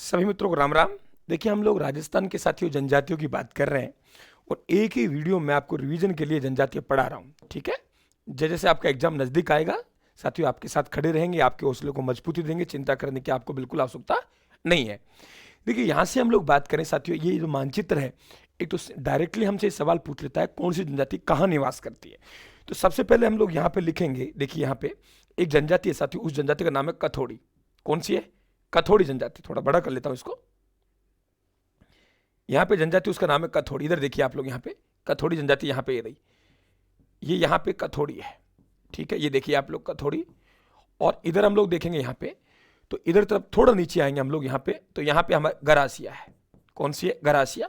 सभी मित्रों को राम राम। देखिए, हम लोग राजस्थान के साथियों जनजातियों की बात कर रहे हैं और एक ही वीडियो में आपको रिवीजन के लिए जनजातियां पढ़ा रहा हूँ। ठीक है, जैसे जैसे आपका एग्जाम नज़दीक आएगा साथियों आपके साथ खड़े रहेंगे, आपके हौसले को मजबूती देंगे, चिंता करने की आपको बिल्कुल आवश्यकता नहीं है। देखिए, यहाँ से हम लोग बात करें साथियों, ये जो मानचित्र है एक तो डायरेक्टली हमसे सवाल पूछ लेता है कौन सी जनजाति कहाँ निवास करती है। तो सबसे पहले हम लोग यहाँ पे लिखेंगे, देखिए यहाँ पे एक जनजाति है साथियों, उस जनजाति का नाम है कथोड़ी। कौन सी है? कथोड़ी जनजाति। थोड़ा बड़ा कर लेता हूँ इसको। यहाँ पे जनजाति उसका नाम है कथोड़ी। इधर देखिए आप लोग, यहाँ पे कथोड़ी जनजाति यहाँ पे ये रही, ये यहाँ पे कथोड़ी है। ठीक है, ये देखिए आप लोग कथोड़ी। और इधर हम लोग देखेंगे यहाँ पे, तो इधर तरफ थोड़ा नीचे आएंगे हम लोग यहाँ पे, तो यहाँ पे हमारा गरासिया है। कौन सी है? गरासिया।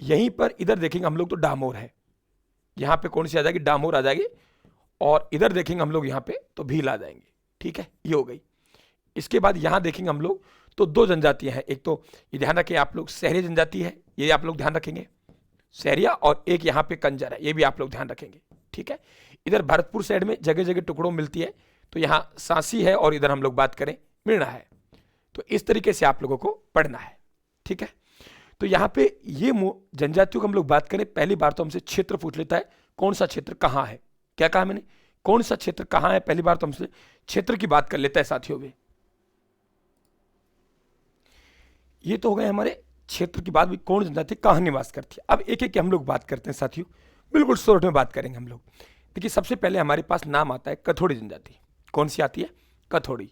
यहीं पर इधर देखेंगे हम लोग तो डामोर है। यहाँ पे कौन सी आ जाएगी? डामोर आ जाएगी। और इधर देखेंगे हम लोग यहाँ पे तो भील आ जाएंगे। ठीक है, ये हो गई। इसके बाद यहाँ देखेंगे हम लोग तो दो जनजातियां हैं। एक तो ये ध्यान रखें आप लोग, शहरी जनजाति है, ये आप लोग ध्यान रखेंगे, शहरिया। और एक यहाँ पे कंजर है, ये भी आप लोग ध्यान रखेंगे। ठीक है, इधर भरतपुर साइड में जगह जगह टुकड़ों मिलती है, तो यहाँ सांसी है और इधर हम लोग बात करें मिलना है। तो इस तरीके से आप लोगों को पढ़ना है। ठीक है, तो यहाँ पे ये जनजातियों को हम लोग बात करें, पहली बार तो हमसे क्षेत्र पूछ लेता है, कौन सा क्षेत्र कहाँ है। क्या कहा मैंने? कौन सा क्षेत्र कहाँ है, पहली बार तो हमसे क्षेत्र की बात कर लेता है साथियों में। ये तो हो गए हमारे क्षेत्र की बात भी, कौन जनजाति कहाँ निवास करती है। अब एक एक की हम लोग बात करते हैं साथियों, बिल्कुल शॉर्ट में बात करेंगे हम लोग। देखिए, सबसे पहले हमारे पास नाम आता है कथोड़ी जनजाति। कौन सी आती है? कथोड़ी।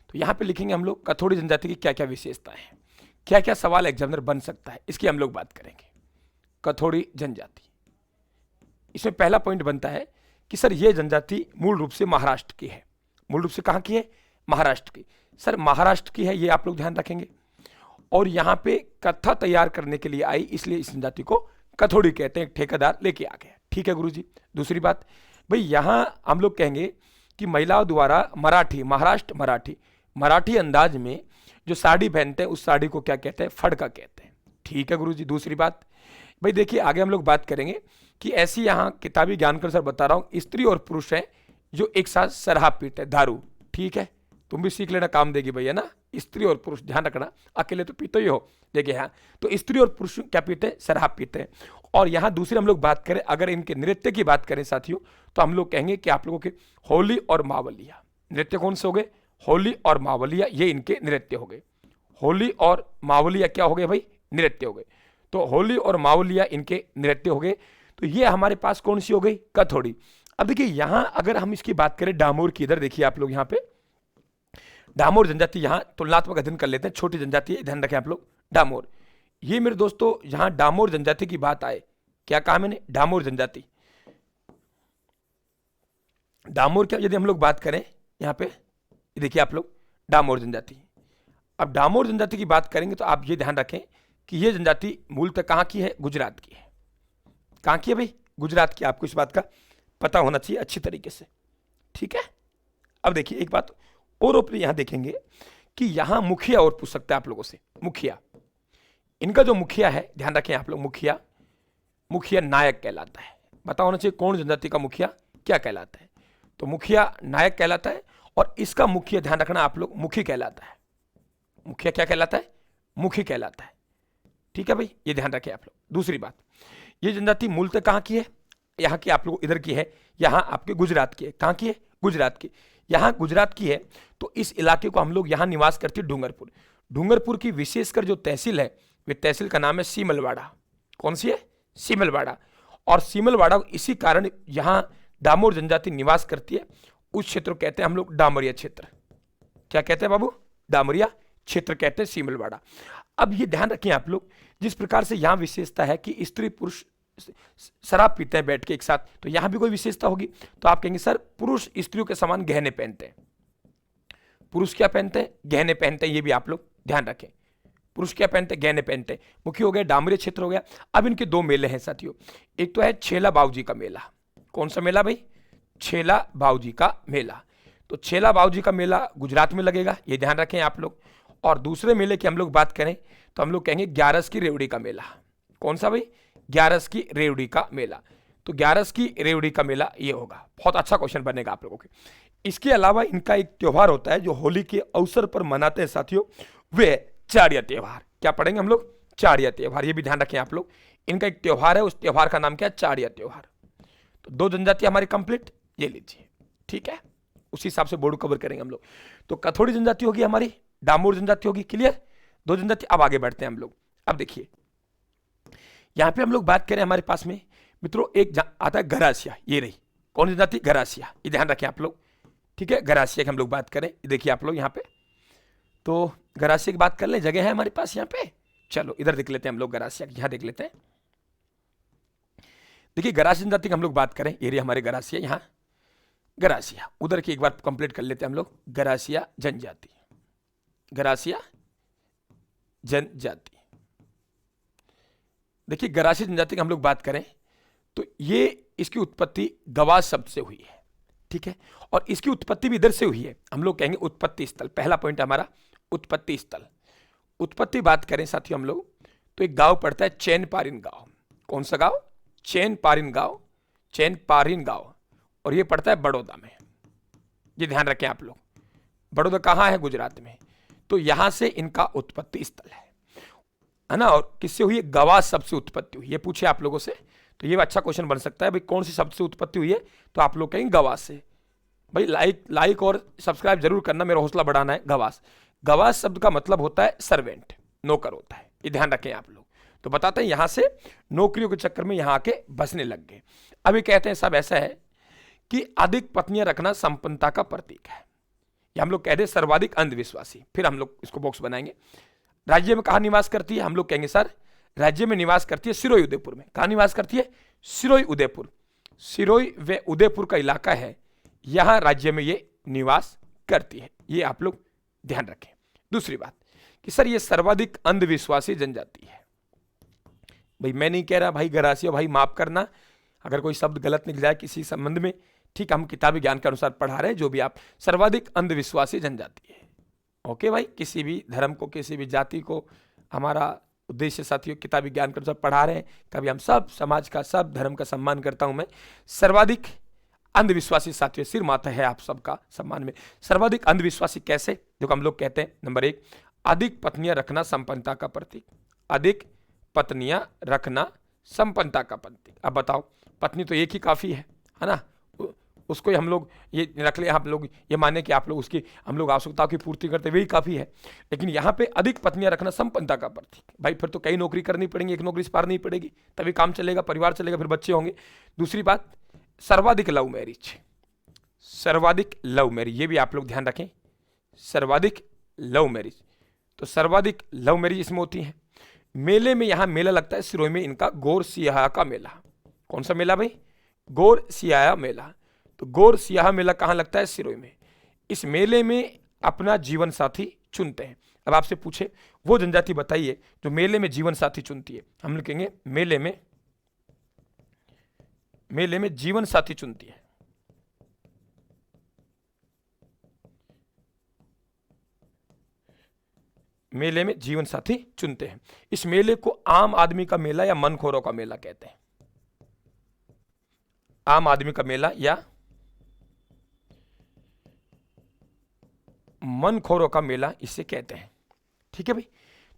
तो यहाँ पे लिखेंगे हम लोग कथोड़ी जनजाति की क्या क्या विशेषताएं हैं, क्या क्या सवाल एग्जामिनर बन सकता है, इसकी हम लोग बात करेंगे। कथोड़ी जनजाति, इसमें पहला पॉइंट बनता है कि सर ये जनजाति मूल रूप से महाराष्ट्र की है। मूल रूप से कहाँ की है? महाराष्ट्र की। सर महाराष्ट्र की है, ये आप लोग ध्यान रखेंगे। और यहाँ पे कथा तैयार करने के लिए आई, इसलिए इस जनजाति को कथोड़ी कहते हैं। एक ठेकेदार लेके आ गया। ठीक है गुरुजी। दूसरी बात भाई, यहाँ हम लोग कहेंगे कि महिलाओं द्वारा मराठी, महाराष्ट्र मराठी अंदाज में जो साड़ी पहनते हैं उस साड़ी को क्या कहते हैं? फड़का कहते हैं। ठीक है गुरुजी। दूसरी बात भाई, देखिए आगे हम लोग बात करेंगे कि ऐसी यहाँ किताबी ज्ञान कर सर बता रहा हूँ, स्त्री और पुरुष हैं जो एक साथ शराब पीते हैं, दारू। ठीक है, तुम भी सीख लेना, काम देगी भैया ना। स्त्री और पुरुष ध्यान रखना, अकेले तो पीते ही हो। देखिए यहाँ तो स्त्री और पुरुष क्या पीते हैं? शराब पीते हैं। और यहाँ दूसरी हम लोग बात करें, अगर इनके नृत्य की बात करें साथियों, तो हम लोग कहेंगे कि आप लोगों के होली और मावलिया नृत्य कौन से हो गए? होली और मावलिया, ये इनके नृत्य हो गए। होली और मावलिया क्या हो गए भाई? नृत्य हो गए। तो होली और मावलिया इनके नृत्य हो गए। तो ये हमारे पास कौन सी हो गई? कथोड़ी। अब देखिए यहाँ अगर हम इसकी बात करें डामोर की, इधर देखिए आप लोग यहाँ पे डामोर जनजाति, यहाँ तुलनात्मक अध्ययन कर लेते हैं। छोटी जनजाति है, ध्यान रखें आप लोग। डामोर, ये मेरे दोस्तों यहाँ डामोर जनजाति की बात आए, क्या कहा मैंने? डामोर जनजाति। डामोर क्या, यदि हम लोग बात करें यहाँ पे देखिए आप लोग डामोर जनजाति। अब डामोर जनजाति की बात करेंगे तो आप ये ध्यान रखें कि ये जनजाति मूलतः कहाँ की है? गुजरात की है। कहाँ की है भाई? गुजरात की। आपको इस बात का पता होना चाहिए अच्छी तरीके से। ठीक है, अब देखिए एक बात और ऊपर यहां देखेंगे कि यहां मुखिया और पूछ सकते हैं आप लोगों से। मुखिया, इनका जो मुखिया है ध्यान रखें आप लोग, मुखिया नायक कहलाता है। पता होना चाहिए कौन जनजाति का मुखिया क्या कहलाता है। तो मुखिया नायक कहलाता है और इसका मुखिया ध्यान रखना आप लोग मुखी कहलाता है। मुखिया क्या कहलाता है? मुखी कहलाता है। ठीक है भाई, ये ध्यान रखें आप लोग। दूसरी बात, ये जनजाति मूलतः कहाँ की है? यहाँ की आप लोग इधर की है, यहाँ आपके गुजरात की है। कहाँ की है? गुजरात की। यहाँ गुजरात की है तो इस इलाके को हम लोग यहाँ निवास करते हैं डूंगरपुर। डूंगरपुर की विशेषकर जो तहसील है, वे तहसील का नाम है सीमलवाड़ा। कौन सी है? सीमलवाड़ा। और सीमलवाड़ा इसी कारण यहाँ डामोर जनजाति निवास करती है। उस क्षेत्र को कहते हैं हम लोग डामरिया क्षेत्र। क्या कहते हैं बाबू? डामरिया क्षेत्र कहते हैं सीमलवाड़ा। अब ये ध्यान रखें आप लोग, जिस प्रकार से यहाँ विशेषता है कि स्त्री पुरुष शराब पीते हैं बैठ के एक साथ, तो यहां भी कोई विशेषता होगी तो आप कहेंगे सर पुरुष स्त्रियों के समान गहने पहनते हैं। पुरुष क्या पहनते हैं? गहने पहनते हैं। ये भी आप लोग ध्यान रखें, पुरुष क्या पहनते हैं? गहने पहनते हैं। मुख्य हो गया, डामरी क्षेत्र हो गया। अब इनके दो मेले हैं साथियों, एक तो है छेला बाऊजी का मेला। कौन सा मेला भाई? छेला बाऊजी का मेला। तो छेला बाऊजी का मेला गुजरात में लगेगा, ये ध्यान रखें आप लोग। और दूसरे मेले की हम लोग बात करें तो हम लोग कहेंगे ग्यारस की रेवड़ी का मेला। कौन सा भाई? ग्यारस की रेवड़ी का मेला। तो ग्यारस की रेवड़ी का मेला ये होगा। बहुत अच्छा क्वेश्चन बनेगा आप लोगों के। इसके अलावा इनका एक त्योहार होता है जो होली के अवसर पर मनाते हैं साथियों, वे चाड़िया त्योहार। क्या पढ़ेंगे हम लोग? चाड़िया त्योहार। ये भी ध्यान रखें आप लोग, इनका एक त्योहार है, उस त्योहार का नाम क्या है? चाड़िया त्योहार। तो 2 जनजाति हमारी कंप्लीट, ये लीजिए, ठीक है। उसी हिसाब से बोर्ड कवर करेंगे हम लोग। तो कथोड़ी जनजाति होगी हमारी, डामोर जनजाति होगी, क्लियर? 2 जनजाति। अब आगे बढ़ते हैं हम लोग। अब देखिए यहां पे हम लोग बात करें, हमारे पास में मित्रों एक आता है गरासिया। ये रही कौन सी जाति? गरासिया। ये ध्यान रखें आप लोग, ठीक है। गरासिया की हम लोग बात करें, देखिए आप लोग यहाँ पे, तो गरासिया की बात कर ले, जगह है हमारे पास यहाँ पे। चलो इधर देख लेते हैं हम लोग, गरासिया यहाँ देख लेते हैं। देखिए गरासिया जनजाति की हम लोग बात करें, एरिया हमारे गरासिया, यहाँ गरासिया। उधर की एक बार कंप्लीट कर लेते हैं हम लोग, गरासिया जनजाति, गरासिया जनजाति। देखिए गरासिया जनजाति की हम लोग बात करें तो ये, इसकी उत्पत्ति गवास शब्द से हुई है, ठीक है। और इसकी उत्पत्ति भी इधर से हुई है, हम लोग कहेंगे उत्पत्ति स्थल। पहला पॉइंट हमारा उत्पत्ति स्थल। उत्पत्ति बात करें साथियों हम लोग, तो एक गांव पड़ता है चैनपारिन गांव। कौन सा गांव? चैनपारिन गांव, चैनपारिन गांव। और ये पड़ता है बड़ौदा में, ये ध्यान रखें आप लोग। बड़ौदा कहाँ है? गुजरात में। तो यहां से इनका उत्पत्ति स्थल है ना। और किससे हुई है? गवास शब्द से उत्पत्ति हुई। ये पूछे आप लोगों से तो ये अच्छा क्वेश्चन बन सकता है भाई, कौन सी शब्द से उत्पत्ति हुई है? तो आप लोग कहेंगे गवास से। भाई लाइक और सब्सक्राइब जरूर करना, मेरा हौसला बढ़ाना है। गवास, गवास शब्द का मतलब होता है सर्वेंट, नौकर होता है, ये ध्यान रखें आप लोग। तो बताते हैं यहां से नौकरियों के चक्कर में यहां आके बसने लग गए। अभी कहते हैं सब ऐसा है कि अधिक पत्नियां रखना संपन्नता का प्रतीक है, या हम लोग कहते हैं सर्वाधिक अंधविश्वासी। फिर हम लोग इसको बॉक्स बनाएंगे। राज्य में कहाँ निवास करती है? हम लोग कहेंगे सर राज्य में निवास करती है सिरोही उदयपुर में। कहाँ निवास करती है? सिरोही उदयपुर। सिरोही व उदयपुर का इलाका है, यहां राज्य में ये निवास करती है। ये आप लोग ध्यान रखें। दूसरी बात कि सर ये सर्वाधिक अंधविश्वासी जनजाति है। भाई मैं नहीं कह रहा भाई गरासिया, भाई माफ करना अगर कोई शब्द गलत निकल जाए किसी संबंध में, ठीक, हम किताबी ज्ञान के अनुसार पढ़ा रहे हैं जो भी आप। सर्वाधिक अंधविश्वासी जनजाति है, ओके भाई। किसी भी धर्म को, किसी भी जाति को, हमारा उद्देश्य साथियों किताबी ज्ञान के अनुसार पढ़ा रहे हैं। कभी हम सब समाज का, सब धर्म का सम्मान करता हूं मैं। सर्वाधिक अंधविश्वासी साथियों, सिर माथा है आप सबका सम्मान में। सर्वाधिक अंधविश्वासी कैसे? देखो हम लोग कहते हैं नंबर 1, अधिक पत्नियां रखना संपन्नता का प्रतीक। अधिक पत्नियां रखना संपन्नता का प्रतीक। अब बताओ, पत्नी तो एक ही काफी है ना। उसको हम लोग ये रख ले, आप लोग ये माने कि आप लोग उसकी, हम लोग आवश्यकताओं की पूर्ति करते वही काफी है। लेकिन यहाँ पे अधिक पत्नियां रखना संपन्नता का प्रतीक। भाई फिर तो कई नौकरी करनी पड़ेगी, एक नौकरी से पार नहीं पड़ेगी, तभी काम चलेगा, परिवार चलेगा, फिर बच्चे होंगे। दूसरी बात, सर्वाधिक लव मैरिज। सर्वाधिक लव मैरिज, ये भी आप लोग ध्यान रखें, सर्वाधिक लव मैरिज। तो सर्वाधिक लव मैरिज इसमें होती है। मेले में, यहां मेला लगता है सिरोही में, इनका गौर सियाहा का मेला। कौन सा मेला भाई? गौर सियाहा मेला। तो गौर सियाहा मेला कहां लगता है? सिरोही में। इस मेले में अपना जीवन साथी चुनते हैं। अब आपसे पूछे वो जनजाति बताइए जो मेले में जीवन साथी चुनती है। हम लोग कहेंगे मेले में जीवन साथी चुनती है। मेले में जीवन साथी चुनते हैं। इस मेले को आम आदमी का मेला या मनखोरों का मेला कहते हैं। आम आदमी का मेला या मनखोरों का मेला इसे कहते हैं, ठीक है भाई।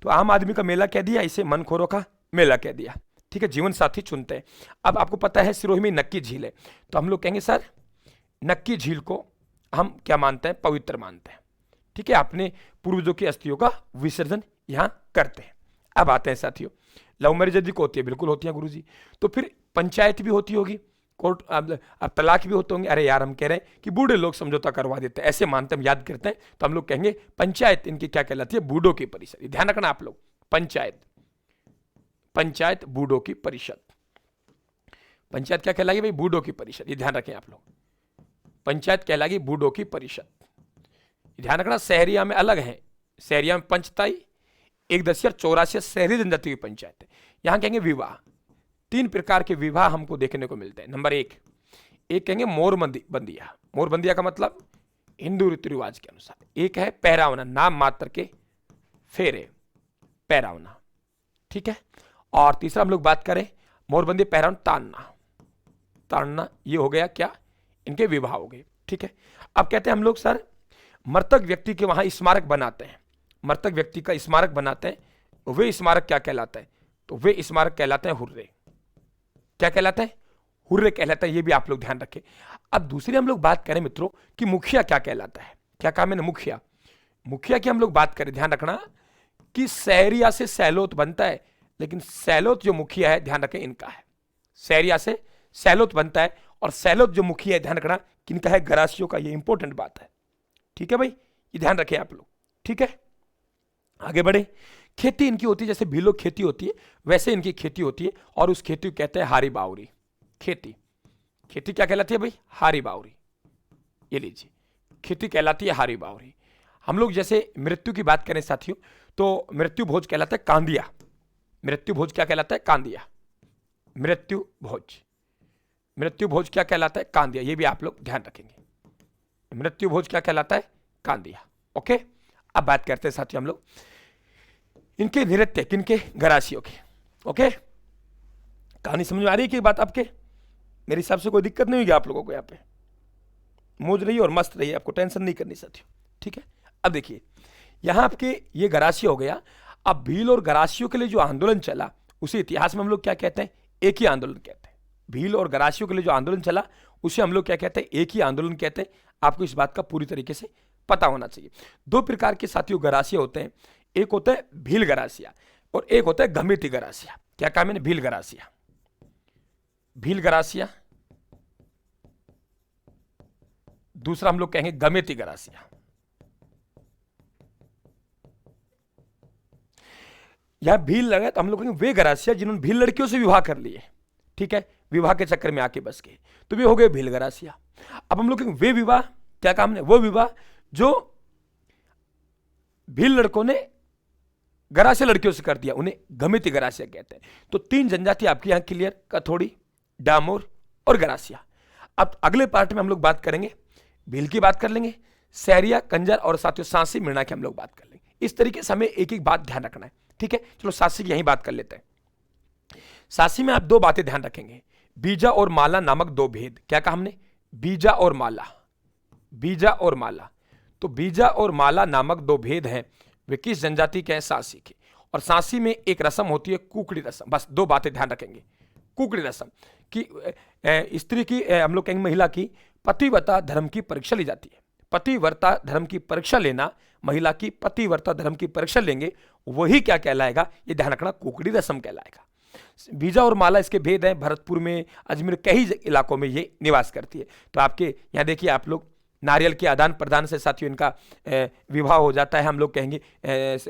तो आम आदमी का मेला कह दिया, इसे मनखोरों का मेला कह दिया, ठीक है। जीवन साथी चुनते हैं। अब आपको पता है सिरोही में नक्की झील है, तो हम लोग कहेंगे सर नक्की झील को हम क्या मानते हैं? पवित्र मानते हैं, ठीक है। अपने पूर्वजों की अस्थियों का विसर्जन यहां करते हैं। अब आते हैं साथियों, लव मैरिज यदि को होती है, बिल्कुल होती है गुरुजी। तो फिर पंचायत भी होती होगी, कोर्ट, अब तलाक भी होते होंगे। अरे यार हम कह रहे हैं कि बूढ़े लोग समझौता करवा देते हैं, ऐसे मानते हम, याद करते हैं। तो हम लोग कहेंगे पंचायत इनकी क्या कहलाती है? बूढ़ों की परिषद। ध्यान रखना आप लोग, पंचायत, पंचायत बूढ़ों की परिषद। पंचायत क्या कहलाएगी भाई? बूढ़ों की परिषद। ये ध्यान रखें आप लोग, पंचायत कहलाएगी बूढ़ों की परिषद। ध्यान रखना शहरिया में अलग है, शहरिया में पंचताई, 1/84 शहरी जनजाति की पंचायत है। यहां कहेंगे विवाह। 3 प्रकार के विवाह हमको देखने को मिलते हैं। नंबर 1, एक कहेंगे मोरबंदिया। मोरबंदिया का मतलब हिंदू रीति रिवाज के अनुसार। एक है पहरावना, नाम मात्र के फेरे, पहरावना, ठीक है। और तीसरा हम लोग बात करें मोरबंदिया पहरावना, तानना। तानना ये हो गया क्या? इनके विवाह हो गए, ठीक है। अब कहते हैं हम लोग सर मृतक व्यक्ति के वहां स्मारक बनाते हैं। मृतक व्यक्ति का स्मारक बनाते हैं, वे स्मारक क्या कहलाता है? तो वे स्मारक कहलाते हैं हुर्रे। क्या कहलाता है? हुर्रे कहलाता है। ये भी आप लोग ध्यान रखें। अब दूसरी हम लोग बात करें मित्रों कि मुखिया क्या कहलाता है। क्या कहा मैंने? मुखिया। मुखिया की हम लोग बात करें, ध्यान रखना कि सहरिया से सैलोत बनता है, लेकिन सैलोत जो मुखिया है ध्यान रखें इनका है। सहरिया से सैलोत बनता है और सैलोत जो मुखिया है ध्यान रखना किनका है? गरासियों का। ये इंपॉर्टेंट बात है, ठीक है भाई, ये ध्यान रखें आप लोग, ठीक है। आगे बढ़े। खेती इनकी होती है जैसे भीलो खेती होती है वैसे इनकी खेती होती है और उस खेती को कहते हैं हारी बावरी। खेती, खेती क्या कहलाती है भाई? हारी बावरी। ये लीजिए, खेती कहलाती है हारी बावरी। हम लोग जैसे मृत्यु की बात करें साथियों तो मृत्यु भोज कहलाता है कांदिया। मृत्यु भोज क्या कहलाता है? कांदिया। मृत्यु भोज, मृत्यु भोज क्या कहलाता है? कांदिया। ये भी आप लोग ध्यान रखेंगे। मृत्यु भोज क्या कहलाता है? कांदिया। ओके। अब बात करते हैं साथियों हम लोग इनके नृत्य, किनके? गरासियों के। ओके, कहानी समझ में आ रही है कि बात आपके? मेरे हिसाब से कोई दिक्कत नहीं होगी आप लोगों को। यहाँ पे मौज रही और मस्त रही, आपको टेंशन नहीं करनी साथियों, ठीक है। अब देखिए यहाँ आपके ये गरासिया हो गया। अब भील और गरासियों के लिए जो आंदोलन चला उसे इतिहास में हम लोग क्या कहते हैं? एक ही आंदोलन कहते हैं। भील और गरासियों के लिए जो आंदोलन चला उसे हम लोग क्या कहते हैं? एक ही आंदोलन कहते हैं। आपको इस बात का पूरी तरीके से पता होना चाहिए। दो प्रकार के साथियों गरासिया होते हैं, एक होता है भील गरासिया और एक होता है गमेती गरासिया। क्या कहा मैंने? भील गरासिया। भील गरासिया, दूसरा हम लोग कहेंगे गमेती गरासिया। यहां भील लगा तो हम लोग कहेंगे वे गरासिया जिन्होंने भील लड़कियों से विवाह कर लिए, ठीक है, विवाह के चक्कर में आके बस गए, तो वे हो गए भील गरासिया। अब हम लोग कहेंगे वे विवाह, क्या कहा हमने? वो विवाह जो भील लड़कों ने गरासिया लड़कियों से कर दिया, उन्हें गमेती गरासिया कहते हैं। तो तीन जनजाति आपके यहां क्लियर, कथोड़ी, डामोर और गरासिया। अब अगले पार्ट में हम लोग बात करेंगे, भील की बात कर लेंगे, सहरिया, कंजर और साथियों सांसी, मिर्णा की हम लोग बात कर लेंगे। इस तरीके से हमें एक एक बात ध्यान रखना है, ठीक है। चलो सांसी की यहीं बात कर लेते हैं। सांसी में आप दो बातें ध्यान रखेंगे, बीजा और माला नामक दो भेद। क्या कहा हमने? बीजा और माला। बीजा और माला, तो बीजा और माला नामक दो भेद हैं, वे किस जनजाति के हैं? सांसी के। और सांसी में एक रस्म होती है कुकड़ी रस्म। बस दो बातें ध्यान रखेंगे, कुकड़ी रस्म कि स्त्री की, हम लोग कहेंगे महिला की पतिव्रता धर्म की परीक्षा ली जाती है। पतिव्रता धर्म की परीक्षा लेना, महिला की पतिव्रता धर्म की परीक्षा लेंगे, वही क्या कहलाएगा? ये ध्यान रखना, कुकड़ी रस्म कहलाएगा। बीजा और माला इसके भेद हैं। भरतपुर में, अजमेर, कई इलाकों में ये निवास करती है। तो आपके यहाँ देखिए आप लोग नारियल के आदान प्रदान से साथियों इनका विवाह हो जाता है, हम लोग कहेंगे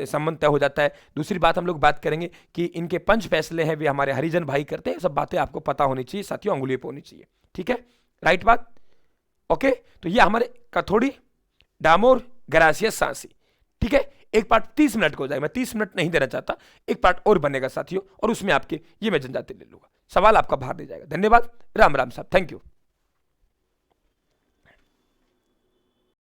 संबंध तय हो जाता है। दूसरी बात हम लोग बात करेंगे कि इनके पंच फैसले हैं वे हमारे हरिजन भाई करते हैं। सब बातें आपको पता होनी चाहिए साथियों, अंगुलियों पर होनी चाहिए, ठीक है, राइट बात। ओके, तो ये हमारे कथोड़ी, डामोर, गरासिया, सांसी, ठीक है। एक पार्ट 30 मिनट का हो जाएगा, मैं 30 मिनट नहीं देना चाहता, एक पार्ट और बनेगा साथियों, और उसमें आपके ये मैं जनजाति ले लूंगा। सवाल आपका बाहर नहीं जाएगा। धन्यवाद, राम राम साहब, थैंक यू।